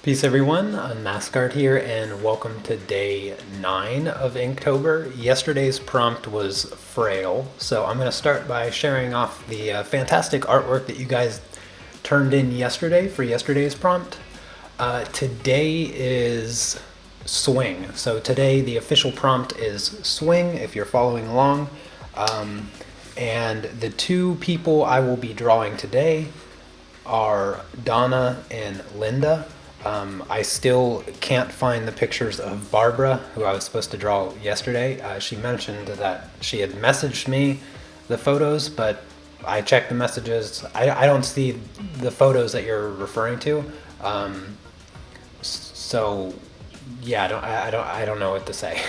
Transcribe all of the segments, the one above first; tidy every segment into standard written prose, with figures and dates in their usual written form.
Peace everyone, Unmask here and welcome to day 9 of Inktober. Yesterday's prompt was frail, so I'm going to start by sharing off the fantastic artwork that you guys turned in yesterday for yesterday's prompt. Today is swing, so today the official prompt is swing if you're following along. And the two people I will be drawing today are Donna and Linda. I still can't find the pictures of Barbara, who I was supposed to draw yesterday. She mentioned that she had messaged me the photos, but I checked the messages. I don't see the photos that you're referring to. So yeah, I don't know what to say.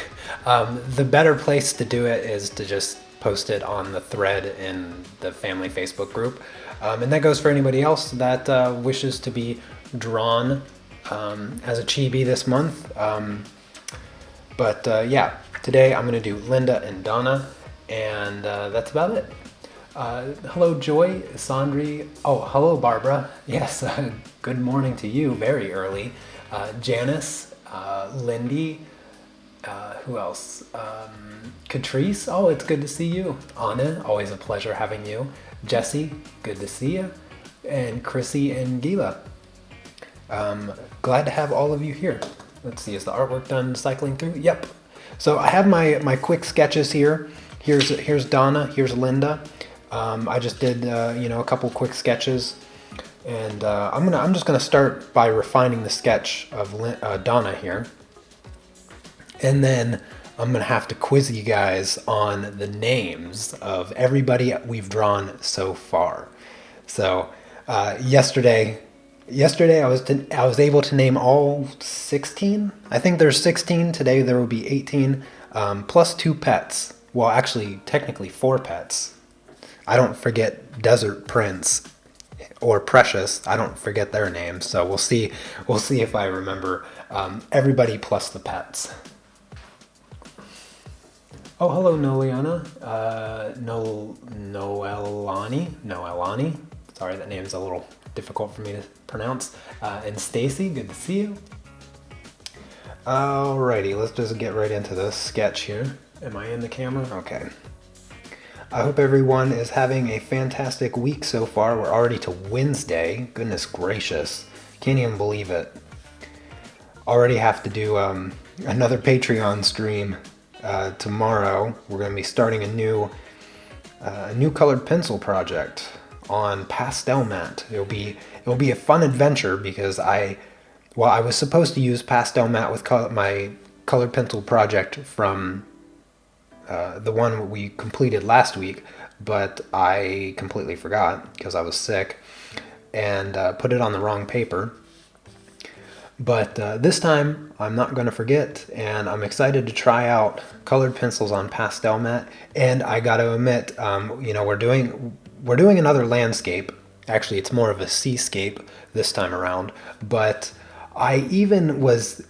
The better place to do it is to just post it on the thread in the family Facebook group. And that goes for anybody else that wishes to be drawn as a chibi this month. Yeah, today I'm going to do Linda and Donna, and that's about it. Hello, Joy, Sandri. Oh, hello, Barbara. Yes, good morning to you, very early. Janice, Lindy, who else? Catrice, oh, it's good to see you. Anna, always a pleasure having you. Jesse, good to see you. And Chrissy and Gila. Glad to have all of you here. Let's see, is the artwork done cycling through? Yep. So I have my quick sketches here. Here's Donna, here's Linda. I just did a couple quick sketches, and I'm just gonna start by refining the sketch of Donna here, and then I'm gonna have to quiz you guys on the names of everybody we've drawn so far. So yesterday I was able to name all 16. I think there's 16 today. There will be 18 plus 2 pets. Well, actually, technically 4 pets. I don't forget Desert Prince or Precious. I don't forget their names. So we'll see if I remember everybody plus the pets. Oh, hello, Noliana. Noelani. Sorry, that name's a little difficult for me to pronounce. And Stacy, good to see you. Alrighty, let's just get right into this sketch here. Am I in the camera? Okay. I hope everyone is having a fantastic week so far. We're already to Wednesday. Goodness gracious. Can't even believe it. Already have to do another Patreon stream tomorrow. We're going to be starting a new colored pencil project on pastel mat. It'll be a fun adventure because I was supposed to use pastel mat with my colored pencil project from the one we completed last week, but I completely forgot because I was sick and put it on the wrong paper. But this time I'm not going to forget, and I'm excited to try out colored pencils on pastel mat. And I got to admit, we're doing another landscape. Actually, it's more of a seascape this time around. But I was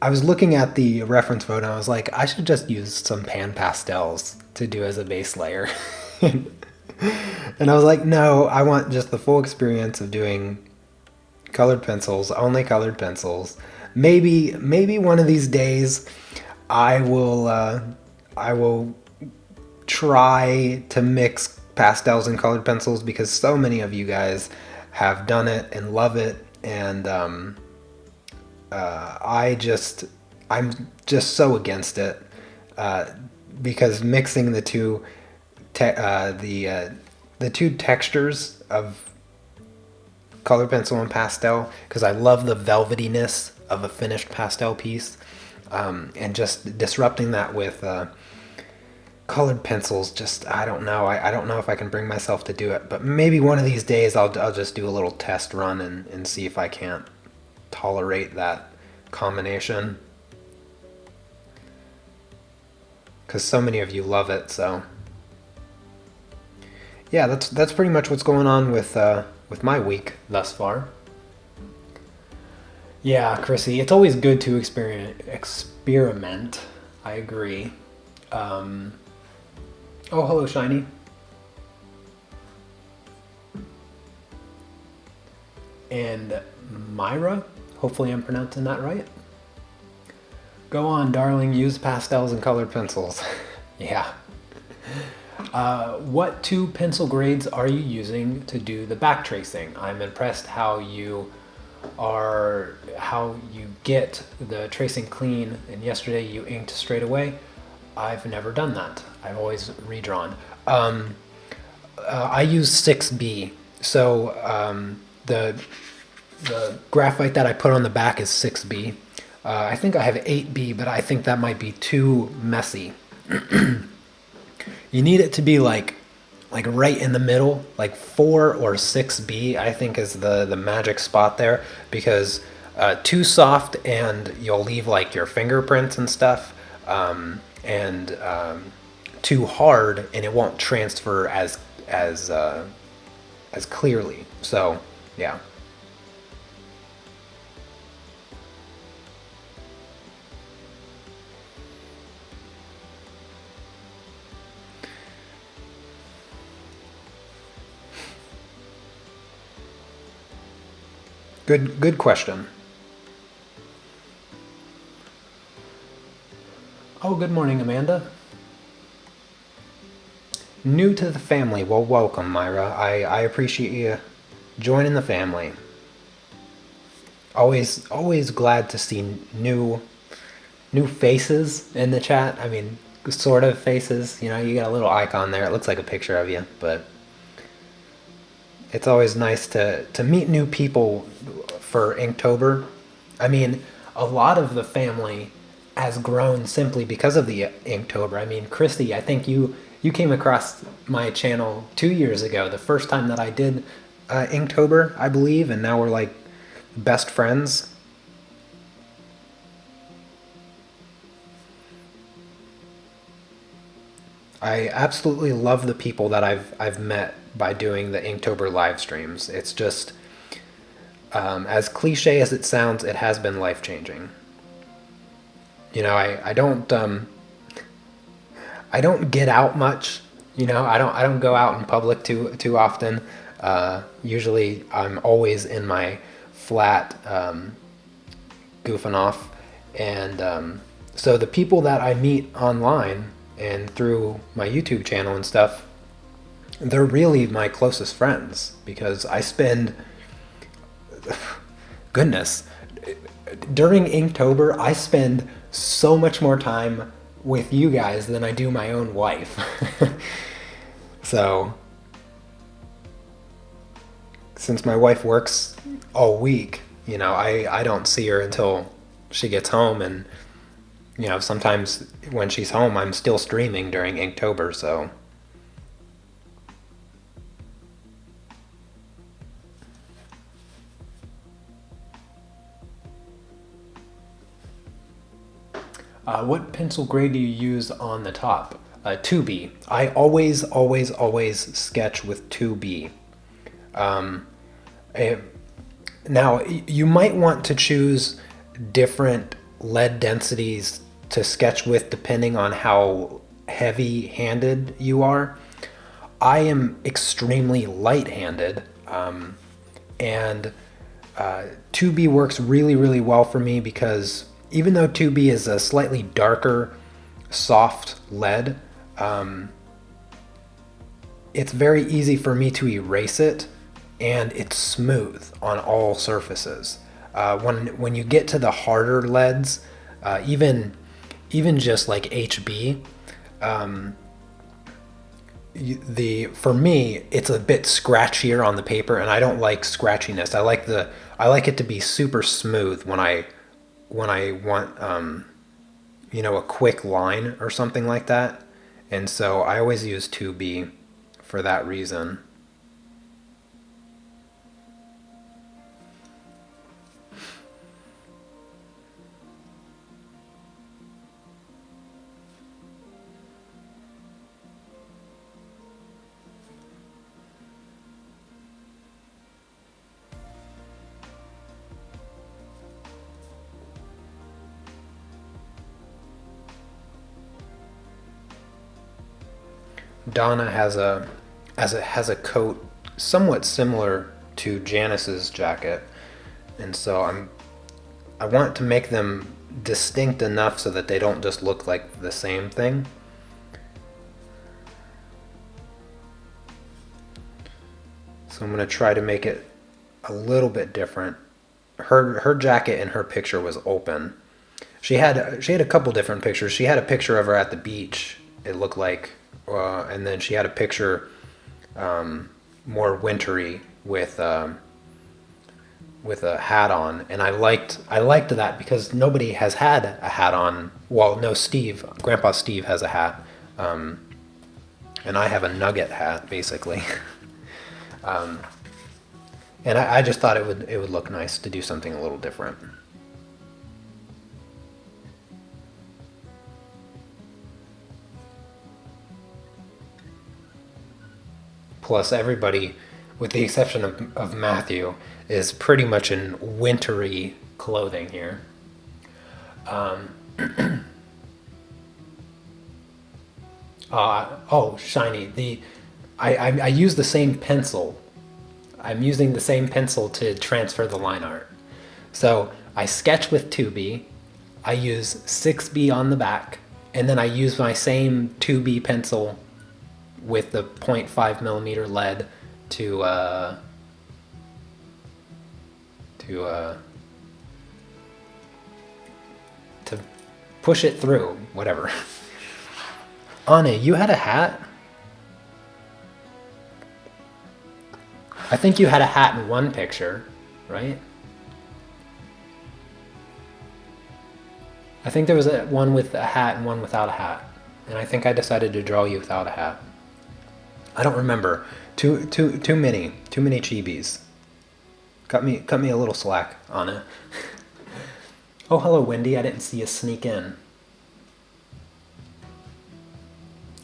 looking at the reference photo and I was like, I should just use some pan pastels to do as a base layer. And I was like, no, I want just the full experience of doing colored pencils, only colored pencils. Maybe one of these days I will try to mix pastels and colored pencils, because so many of you guys have done it and love it, and I'm just so against it, because mixing the two textures of colored pencil and pastel, because I love the velvetyness of a finished pastel piece, and just disrupting that with colored pencils, just I don't know. I don't know if I can bring myself to do it, but maybe one of these days I'll just do a little test run and see if I can't tolerate that combination, because so many of you love it. So yeah, that's pretty much what's going on with my week thus far. Yeah, Chrissy, it's always good to experiment. I agree. Oh, hello, Shiny. And Myra, Hopefully I'm pronouncing that right. Go on, darling, use pastels and colored pencils. Yeah. What two pencil grades are you using to do the back tracing? I'm impressed how you get the tracing clean, and yesterday you inked straight away. I've never done that. I've always redrawn. I use 6B, so the graphite that I put on the back is 6B. I think I have 8B, but I think that might be too messy. You need it to be like right in the middle, like 4 or 6B, I think is the magic spot there, because too soft and you'll leave like your fingerprints and stuff, and too hard and it won't transfer as clearly. So yeah. Good question. Oh, good morning, Amanda. New to the family. Well, welcome, Myra. I appreciate you joining the family. Always glad to see new faces in the chat. I mean, sort of faces. You know, you got a little icon there. It looks like a picture of you, but it's always nice to meet new people for Inktober. I mean, a lot of the family has grown simply because of the Inktober. I mean, Christy, I think you came across my channel 2 years ago, the first time that I did Inktober, I believe, and now we're like best friends. I absolutely love the people that I've met by doing the Inktober live streams. It's just, as cliche as it sounds, it has been life-changing. You know, I don't get out much. You know, I don't go out in public too often. Usually, I'm always in my flat, goofing off, and so the people that I meet online and through my YouTube channel and stuff, they're really my closest friends, because I spend, goodness, during Inktober, I spend so much more time with you guys than I do my own wife. So, since my wife works all week, you know, I don't see her until she gets home, and you know, sometimes when she's home, I'm still streaming during Inktober, so. What pencil grade do you use on the top? 2B. I always sketch with 2B. Now, you might want to choose different lead densities to sketch with depending on how heavy-handed you are. I am extremely light-handed, and 2B works really well for me, because even though 2B is a slightly darker, soft lead, it's very easy for me to erase it, and it's smooth on all surfaces. When you get to the harder leads, even just like HB, for me it's a bit scratchier on the paper, and I don't like scratchiness. I like it to be super smooth when I want you know, a quick line or something like that, and so I always use 2B for that reason. Donna has a coat somewhat similar to Janice's jacket, and so I want to make them distinct enough so that they don't just look like the same thing. So I'm going to try to make it a little bit different. Her jacket in her picture was open. She had a couple different pictures. She had a picture of her at the beach, it looked like, and then she had a picture more wintry with a hat on, and I liked that because nobody has had a hat on. Well, no, Grandpa Steve has a hat, and I have a nugget hat basically. And I just thought it would look nice to do something a little different. Plus, everybody, with the exception of Matthew, is pretty much in wintry clothing here. Oh, shiny. I use the same pencil. I'm using the same pencil to transfer the line art. So I sketch with 2B, I use 6B on the back, and then I use my same 2B pencil with the 0.5 millimeter lead to push it through, whatever. Anne, you had a hat? I think you had a hat in one picture, right? I think there was one with a hat and one without a hat. And I think I decided to draw you without a hat. I don't remember. Too many chibis. Cut me a little slack, Anna. Oh, hello, Wendy. I didn't see you sneak in.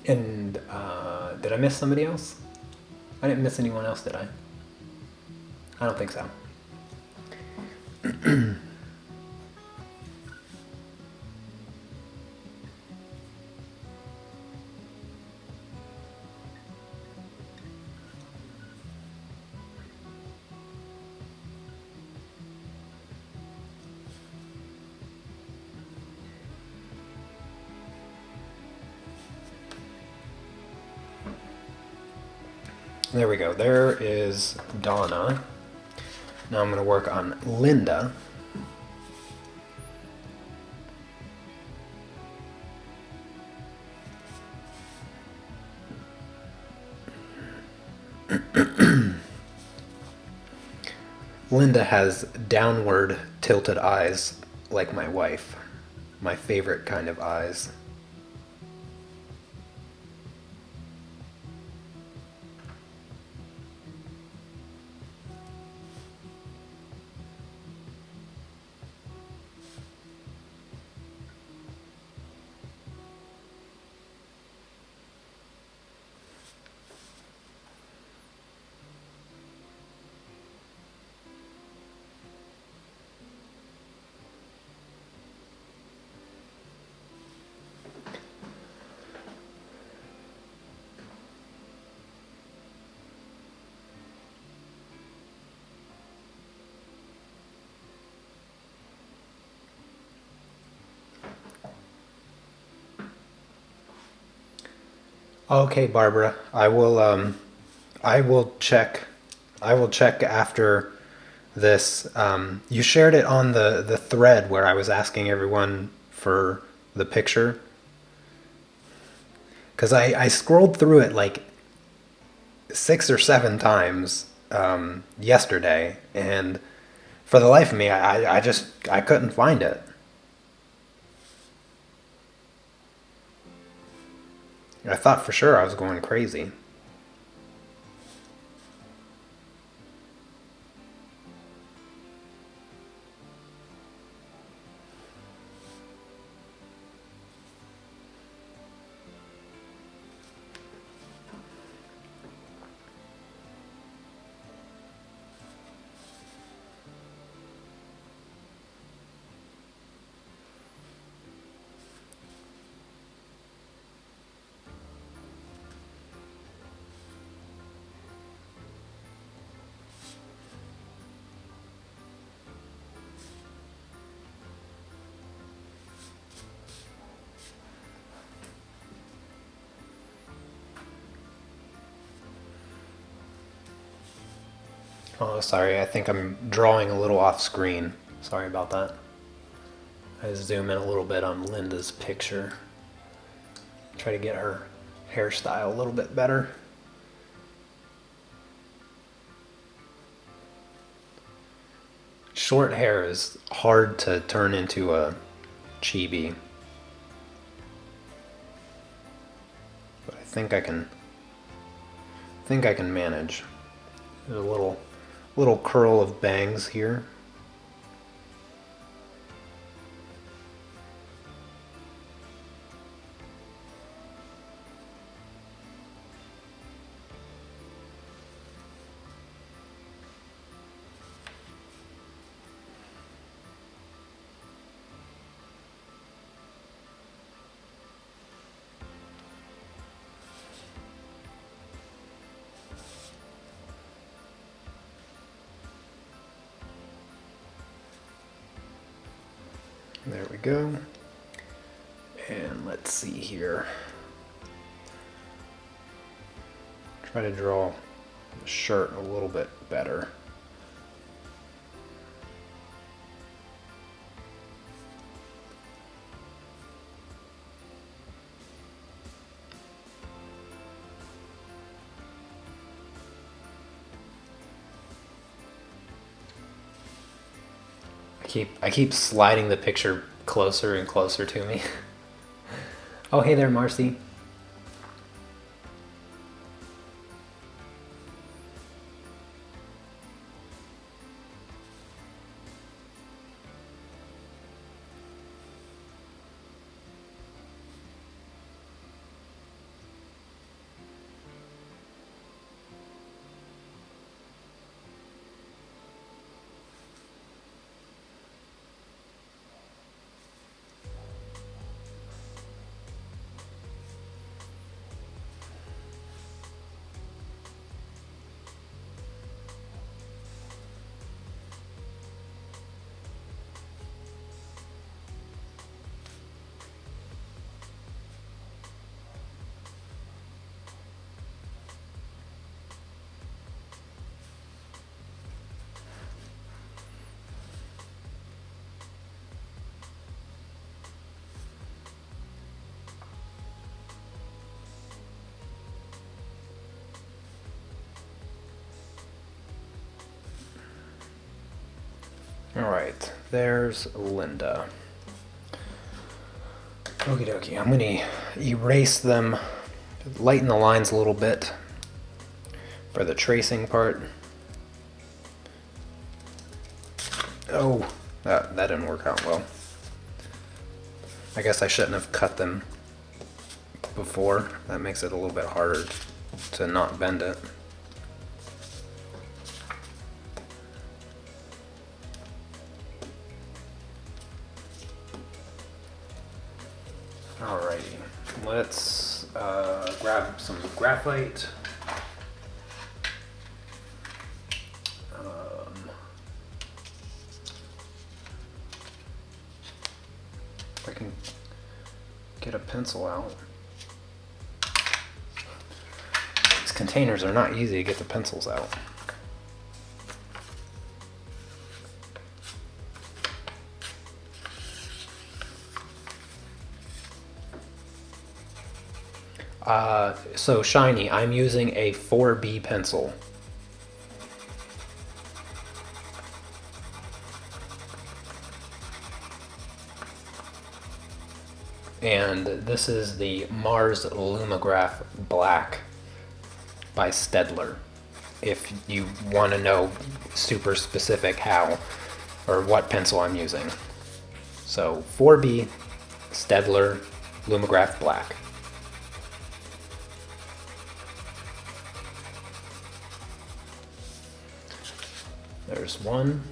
And did I miss somebody else? I didn't miss anyone else, did I? I don't think so. There we go. There is Donna. Now I'm going to work on Linda. Linda has downward tilted eyes like my wife. My favorite kind of eyes. Okay, Barbara. I will check after this. You shared it on the thread where I was asking everyone for the picture. Because I scrolled through it like 6 or 7 times yesterday, and for the life of me, I couldn't find it. I thought for sure I was going crazy. Oh, sorry, I think I'm drawing a little off screen. Sorry about that. I zoom in a little bit on Linda's picture. Try to get her hairstyle a little bit better. Short hair is hard to turn into a chibi. But I think I can manage. There's a little curl of bangs here. There we go. And let's see here. Try to draw the shirt a little bit better. I keep sliding the picture closer and closer to me. Oh, hey there, Marcy. All right, there's Linda. Okie dokie, I'm gonna erase them, lighten the lines a little bit for the tracing part. Oh, that didn't work out well. I guess I shouldn't have cut them before. That makes it a little bit harder to not bend it. Alrighty, let's grab some graphite. If I can get a pencil out. These containers are not easy to get the pencils out. So shiny, I'm using a 4B pencil. And this is the Mars Lumograph Black by Stedler. If you want to know super specific how or what pencil I'm using. So 4B, Stedler, Lumograph Black. There's one.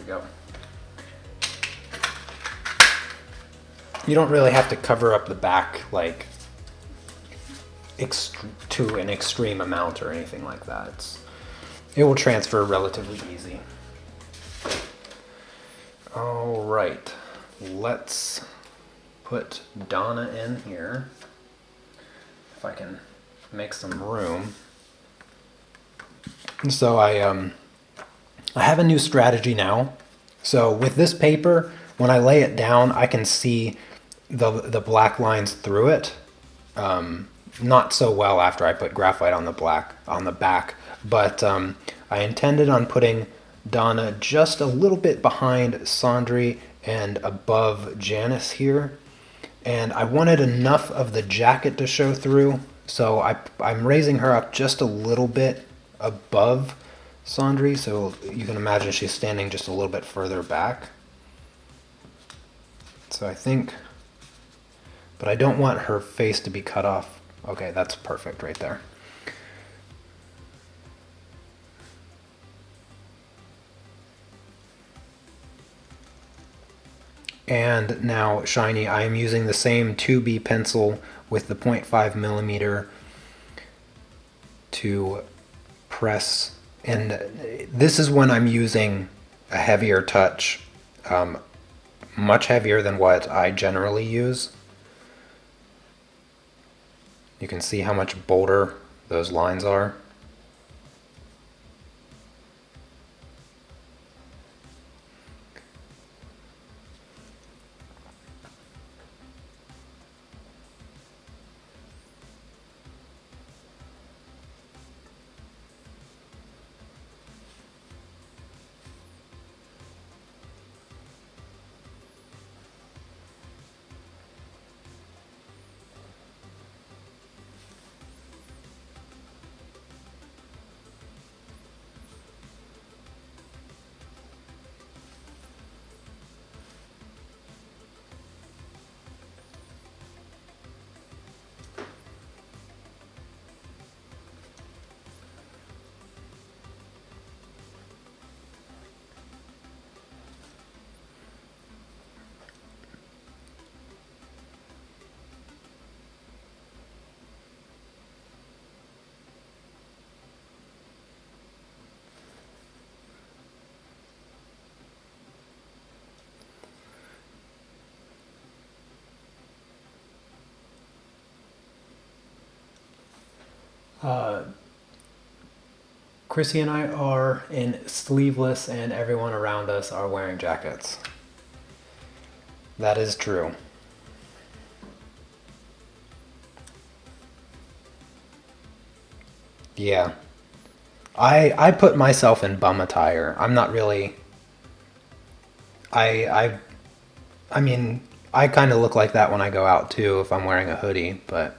we go. You don't really have to cover up the back like to an extreme amount or anything like that. It will transfer relatively easy. All right, let's put Donna in here. If I can make some room. So I have a new strategy now. So with this paper, when I lay it down, I can see the black lines through it. Not so well after I put graphite on the back, but I intended on putting Donna just a little bit behind Sandri and above Janice here. And I wanted enough of the jacket to show through, so I'm raising her up just a little bit above Sandri, so you can imagine she's standing just a little bit further back. So I think, but I don't want her face to be cut off. Okay, that's perfect right there. And now Shiny, I am using the same 2B pencil with the 0.5 millimeter to press. And this is when I'm using a heavier touch, much heavier than what I generally use. You can see how much bolder those lines are. Chrissy and I are in sleeveless and everyone around us are wearing jackets. That is true. Yeah. I put myself in bum attire. I'm not really... I mean, I kind of look like that when I go out too if I'm wearing a hoodie, but...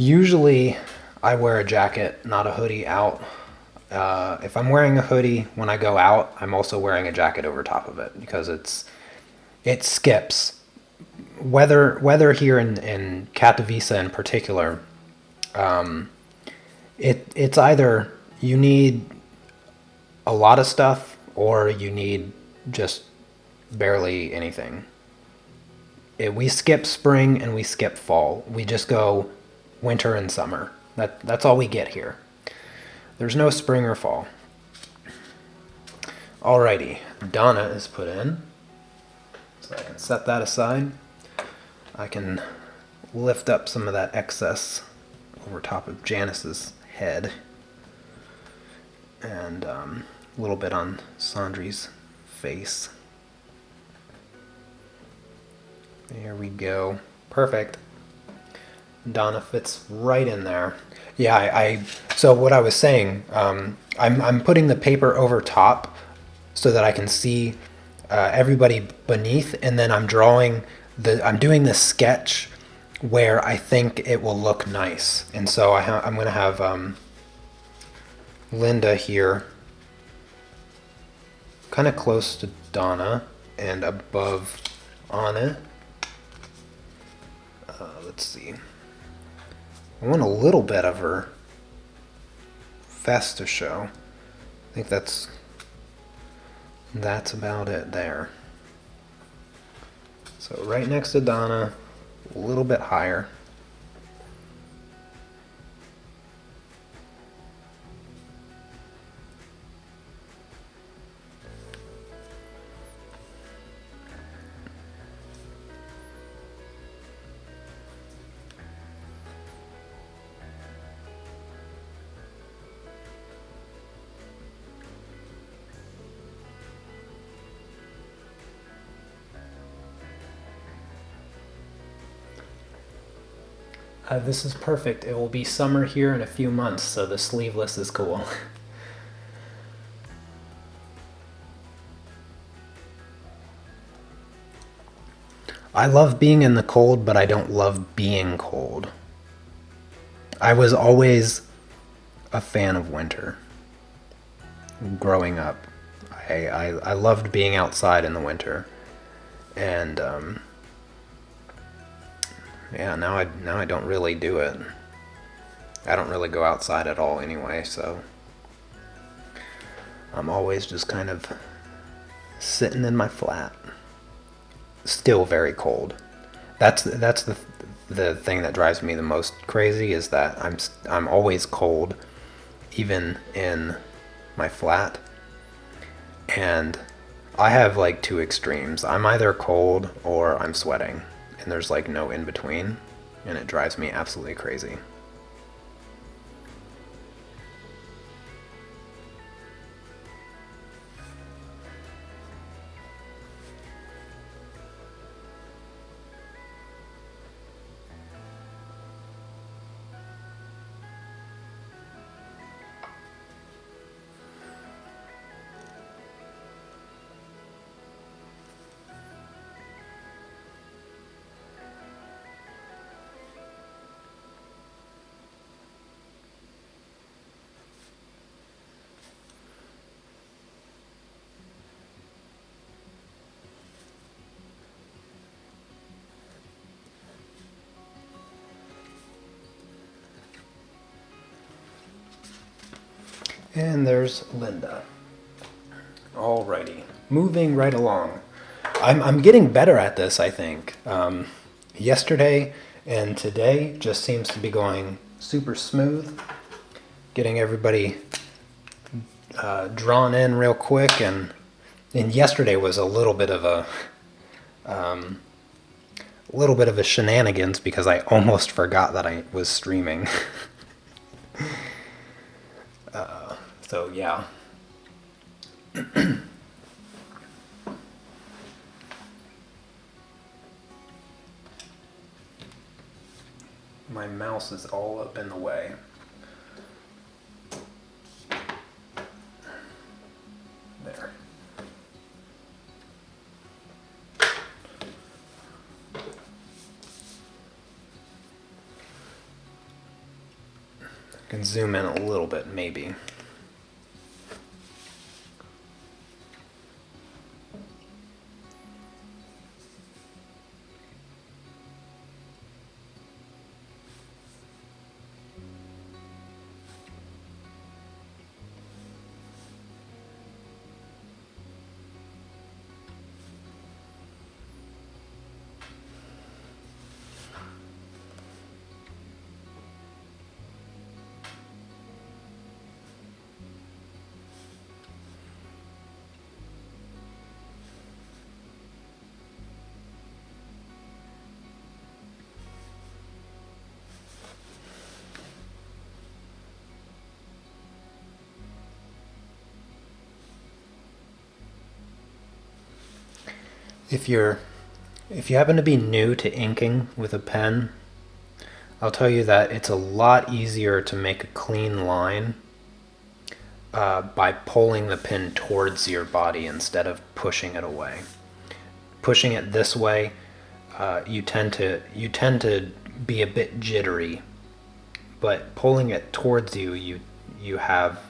Usually, I wear a jacket, not a hoodie out. If I'm wearing a hoodie when I go out, I'm also wearing a jacket over top of it because it skips. Weather here in Katowice in particular, it's either you need a lot of stuff or you need just barely anything. We skip spring and we skip fall. We just go winter and summer. That's all we get here. There's no spring or fall. Alrighty, Donna is put in. So I can set that aside. I can lift up some of that excess over top of Janice's head. And a little bit on Sandri's face. There we go. Perfect. Donna fits right in there. Yeah, so what I was saying, I'm putting the paper over top so that I can see everybody beneath, and then I'm doing the sketch where I think it will look nice. And so I'm going to have Linda here kind of close to Donna and above Anna. Let's see. I want a little bit of her vest to show. I think that's about it there. So right next to Donna, a little bit higher. This is perfect. It will be summer here in a few months, so the sleeveless is cool. I love being in the cold, but I don't love being cold. I was always a fan of winter growing up. I loved being outside in the winter. And yeah, now I don't really do it. I don't really go outside at all anyway, so I'm always just kind of sitting in my flat. Still very cold. That's the thing that drives me the most crazy, is that I'm always cold, even in my flat. And I have like two extremes. I'm either cold or I'm sweating, and there's like no in between, and it drives me absolutely crazy. And there's Linda. Alrighty, moving right along. I'm getting better at this, I think. Yesterday and today just seems to be going super smooth. Getting everybody drawn in real quick, and yesterday was a little bit of a shenanigans, because I almost forgot that I was streaming. So yeah. My mouse is all up in the way. There. I can zoom in a little bit, maybe. If you happen to be new to inking with a pen, I'll tell you that it's a lot easier to make a clean line by pulling the pen towards your body instead of pushing it away. Pushing it this way, you tend to be a bit jittery, but pulling it towards you, you have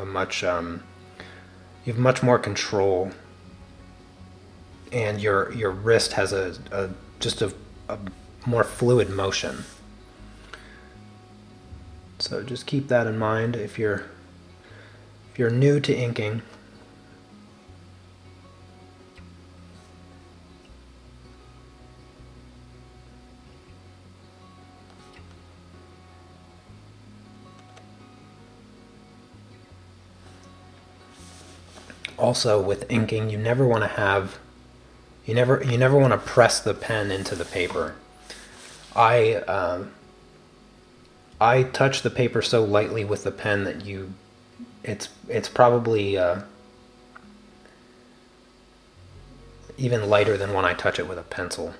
much more control. And your wrist has just a more fluid motion. So just keep that in mind if you're if you're new to inking, also with inking, you never want to have, you never want to press the pen into the paper. I touch the paper so lightly with the pen that it's probably even lighter than when I touch it with a pencil.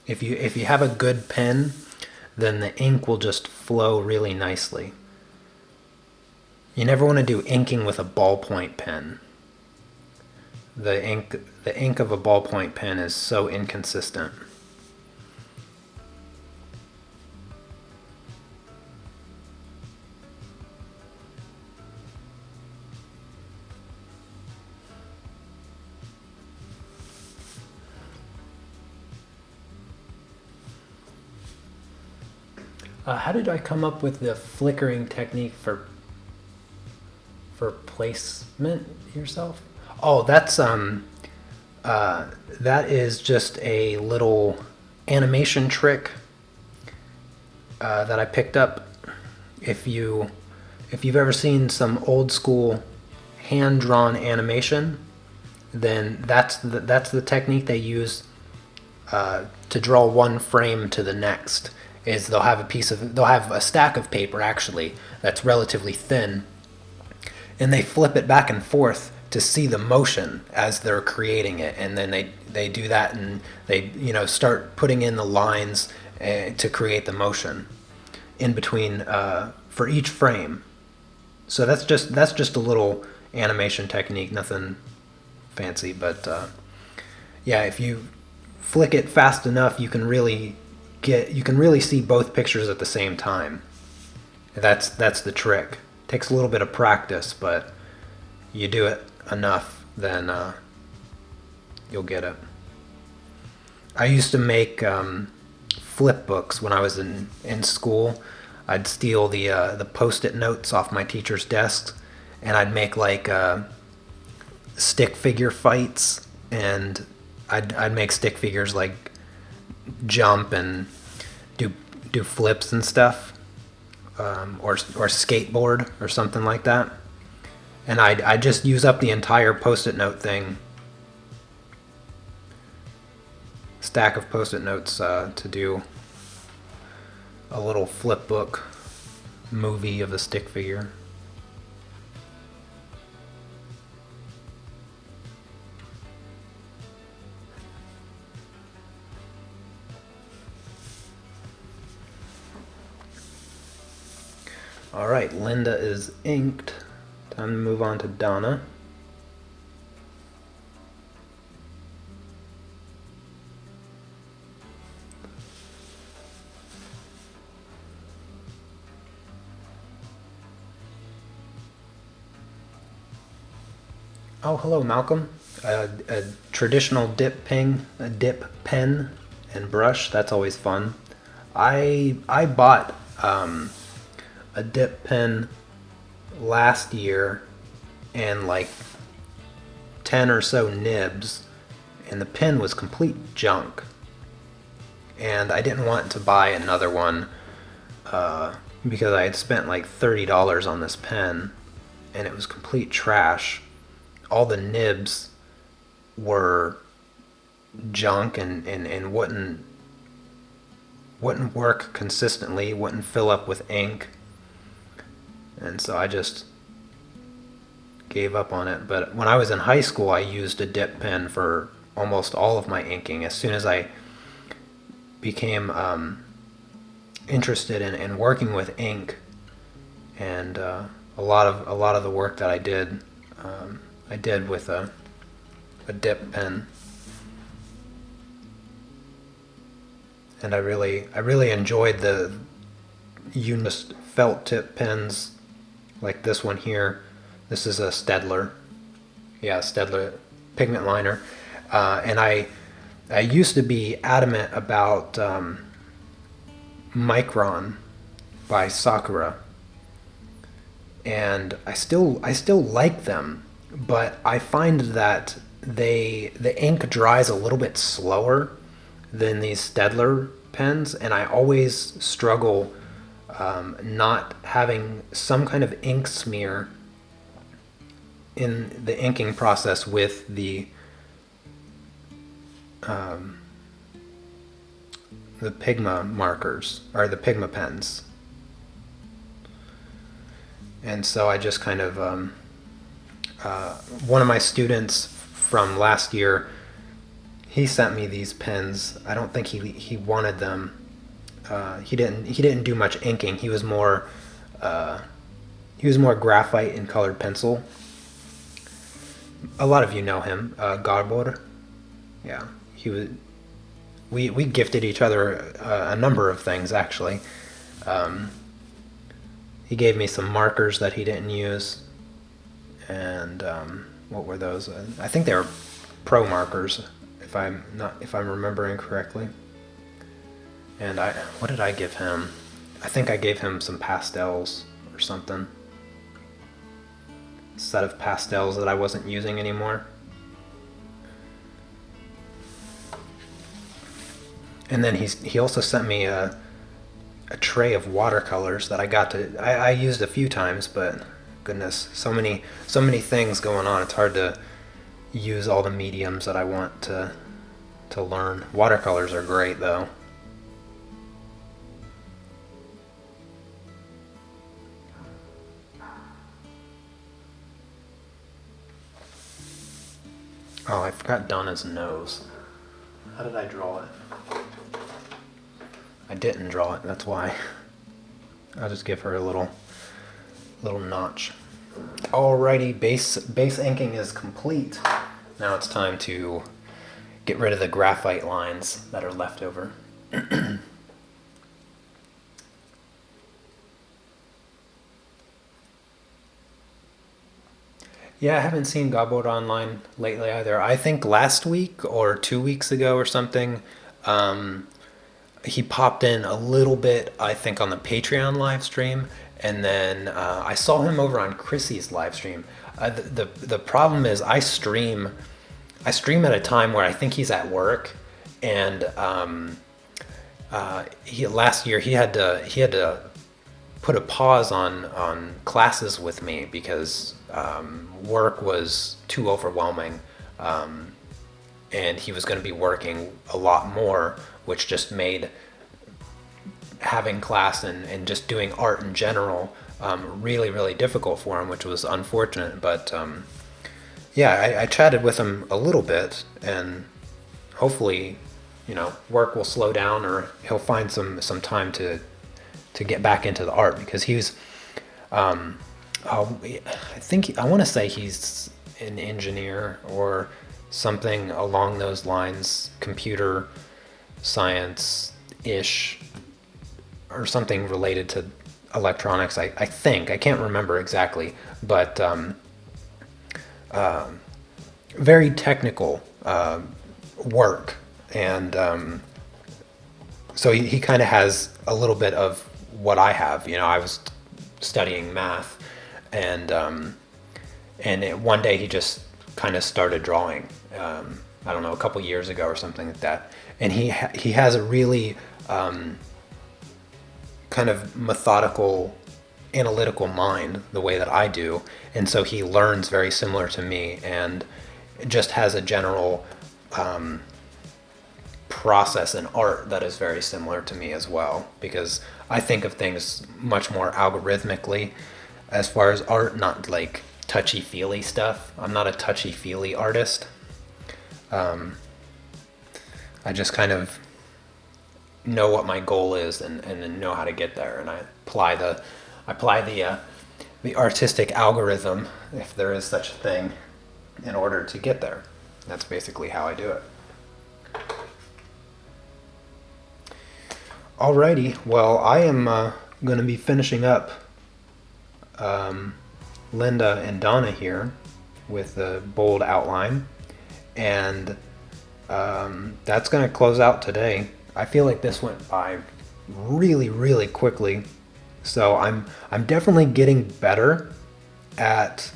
If you have a good pen, then the ink will just flow really nicely. You never want to do inking with a ballpoint pen. The ink of a ballpoint pen is so inconsistent. How did I come up with the flickering technique for placement yourself? Oh, that's that is just a little animation trick that I picked up. If you've ever seen some old school hand-drawn animation, then that's the technique they use to draw one frame to the next. Is they'll have a stack of paper actually that's relatively thin, and they flip it back and forth to see the motion as they're creating it, and then they do that, and they start putting in the lines to create the motion in between for each frame. So that's just a little animation technique, nothing fancy, but yeah, if you flick it fast enough, you can really see both pictures at the same time. That's the trick. Takes a little bit of practice, but you do it enough, then you'll get it. I used to make flip books when I was in school. I'd steal the Post-it notes off my teacher's desks, and I'd make like stick figure fights, and I'd make stick figures like jump and do flips and stuff, or skateboard or something like that. And I just use up the entire Post-it note thing, stack of Post-it notes to do a little flip book movie of a stick figure. All right, Linda is inked. Time to move on to Donna. Oh, hello, Malcolm. A traditional dip pen and brush. That's always fun. I bought a dip pen last year and like 10 or so nibs, and the pen was complete junk, and I didn't want to buy another one because I had spent like $30 on this pen and it was complete trash. All the nibs were junk and wouldn't work consistently, wouldn't fill up with ink. And so I just gave up on it. But when I was in high school, I used a dip pen for almost all of my inking. As soon as I became interested in working with ink, and a lot of the work that I did with a dip pen, and I really enjoyed the Unmask felt tip pens. Like this one here. This is a Stedler. Yeah, Stedler pigment liner. And I used to be adamant about Micron by Sakura, and I still like them, but I find that the ink dries a little bit slower than these Staedtler pens, and I always struggle not having some kind of ink smear in the inking process with the Pigma markers, or the Pigma pens. And so I just kind of, one of my students from last year, he sent me these pens. I don't think he wanted them. He didn't do much inking. He was more graphite and colored pencil. A lot of you know him, Garbor. Yeah, he was. We gifted each other a number of things, actually. He gave me some markers that he didn't use, and what were those? I think they were pro markers, if I'm remembering correctly. And what did I give him? I think I gave him some pastels or something. A set of pastels that I wasn't using anymore. And then he also sent me a tray of watercolors that I used a few times, but goodness, so many things going on. It's hard to use all the mediums that I want to learn. Watercolors are great though. Oh, I forgot Donna's nose. How did I draw it? I didn't draw it, that's why. I'll just give her a little notch. Alrighty, base inking is complete. Now it's time to get rid of the graphite lines that are left over. Yeah, I haven't seen Gabor online lately either. I think last week or 2 weeks ago or something, he popped in a little bit, I think, on the Patreon live stream, and then I saw him over on Chrissy's live stream. The problem is I stream at a time where I think he's at work, and last year he had to put a pause on classes with me because work was too overwhelming, and he was going to be working a lot more, which just made having class and just doing art in general really difficult for him, which was unfortunate. But yeah, I chatted with him a little bit, and hopefully, work will slow down, or he'll find some time to get back into the art, because he was I want to say he's an engineer or something along those lines, computer science-ish, or something related to electronics. I think, I can't remember exactly, but very technical work, and so he kind of has a little bit of what I have. I was studying math, and one day he just kind of started drawing. I don't know, a couple years ago or something like that. And he has a really kind of methodical, analytical mind, the way that I do. And so he learns very similar to me, and just has a general process in art that is very similar to me as well, because I think of things much more algorithmically as far as art, not like touchy-feely stuff. I'm not a touchy-feely artist. I just kind of know what my goal is, and know how to get there, and I apply the artistic algorithm, if there is such a thing, in order to get there. That's basically how I do it. Alrighty, well, I am going to be finishing up Linda and Donna here with the bold outline, and that's going to close out today. I feel like this went by really quickly. So I'm definitely getting better at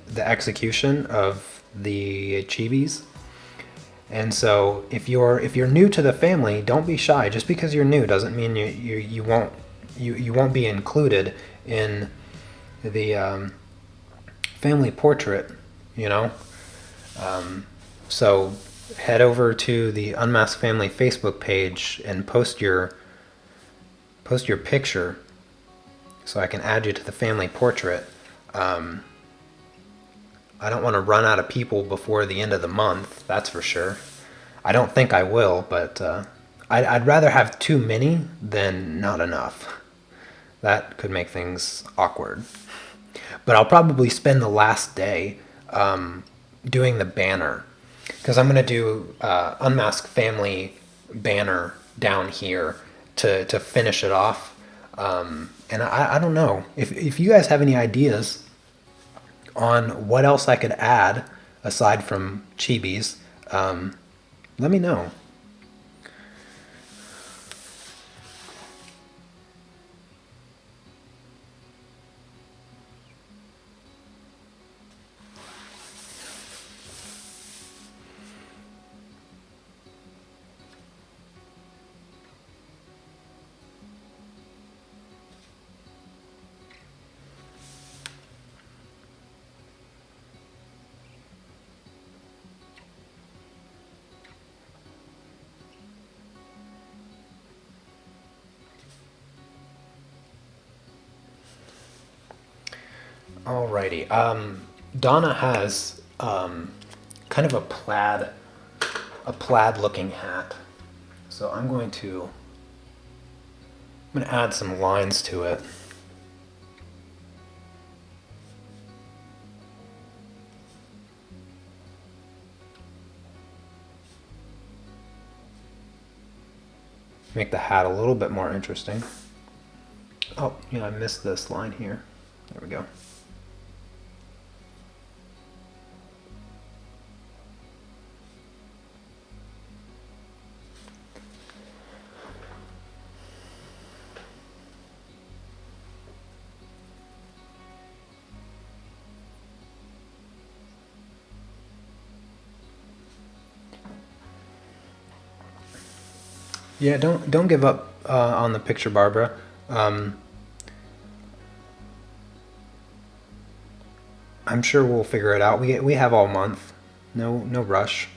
the execution of the chibis. And so if you're new to the family, don't be shy. Just because you're new doesn't mean you won't be included in the family portrait, you know. So head over to the Unmask Family Facebook page and post your picture so I can add you to the family portrait. I don't want to run out of people before the end of the month, that's for sure. I don't think I will, but I'd rather have too many than not enough. That could make things awkward. But I'll probably spend the last day doing the banner, because I'm going to do Unmask Family banner down here to finish it off. And I don't know. If you guys have any ideas on what else I could add aside from chibis, let me know. Alrighty. Donna has kind of a plaid looking hat. So I'm going to add some lines to it. Make the hat a little bit more interesting. Oh, yeah, I missed this line here. There we go. Yeah, don't give up on the picture, Barbara. I'm sure we'll figure it out. We have all month. No rush.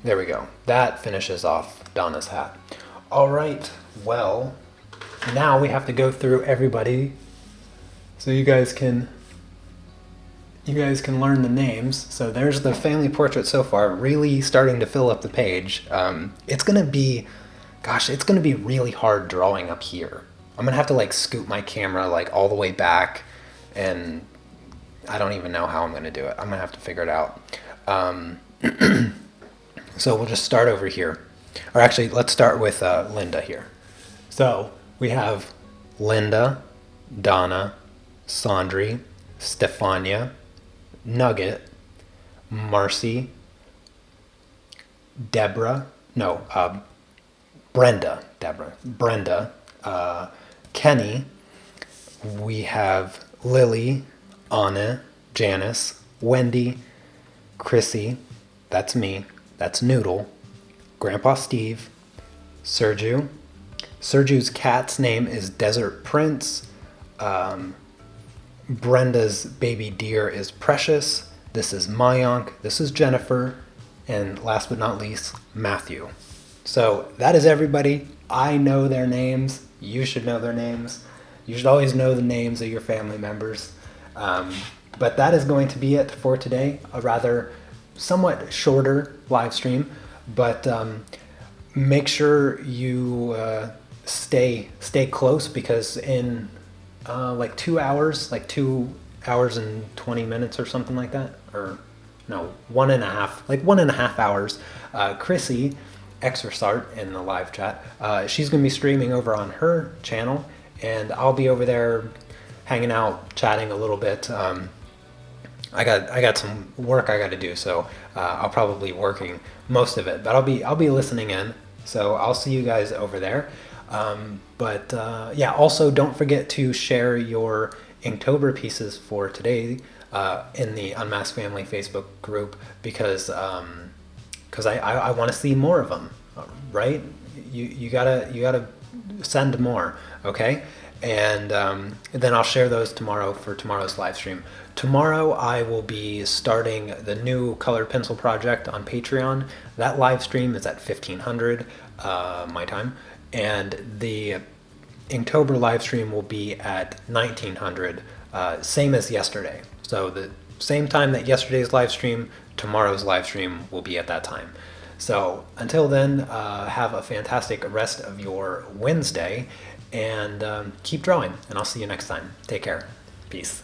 There we go. That finishes off Donna's hat. All right. Well, now we have to go through everybody so you guys can learn the names. So there's the family portrait so far, really starting to fill up the page. It's gonna be really hard drawing up here. I'm gonna have to like scoot my camera like all the way back, and I don't even know how I'm gonna do it. I'm gonna have to figure it out. So we'll just start over here. Or actually, let's start with Linda here. So we have Linda, Donna, Sondri, Stefania, Nugget, Marcy, Brenda, Kenny. We have Lily, Anna, Janice, Wendy, Chrissy, that's me, that's Noodle, Grandpa Steve, Sergio. Sergio's cat's name is Desert Prince. Brenda's baby deer is Precious. This is Mayank. This is Jennifer. And last but not least, Matthew. So that is everybody. I know their names. You should know their names. You should always know the names of your family members. But that is going to be it for today. A rather somewhat shorter live stream. But make sure you stay close, because in like 2 hours, like 2 hours and 20 minutes or something like that, or no, 1.5 hours, Chrissy Exersart in the live chat, she's gonna be streaming over on her channel, and I'll be over there hanging out, chatting a little bit. I got some work I got to do, so I'll probably be working most of it, but I'll be listening in. So I'll see you guys over there. Yeah, also don't forget to share your Inktober pieces for today in the Unmasked Family Facebook group, because I want to see more of them, right? You gotta send more, okay? And then I'll share those tomorrow for tomorrow's live stream. Tomorrow I will be starting the new colored pencil project on Patreon. That live stream is at 1500 my time, and the Inktober live stream will be at 1900, same as yesterday. So the same time that yesterday's live stream, tomorrow's live stream will be at that time. So until then, have a fantastic rest of your Wednesday, and keep drawing, and I'll see you next time. Take care. Peace.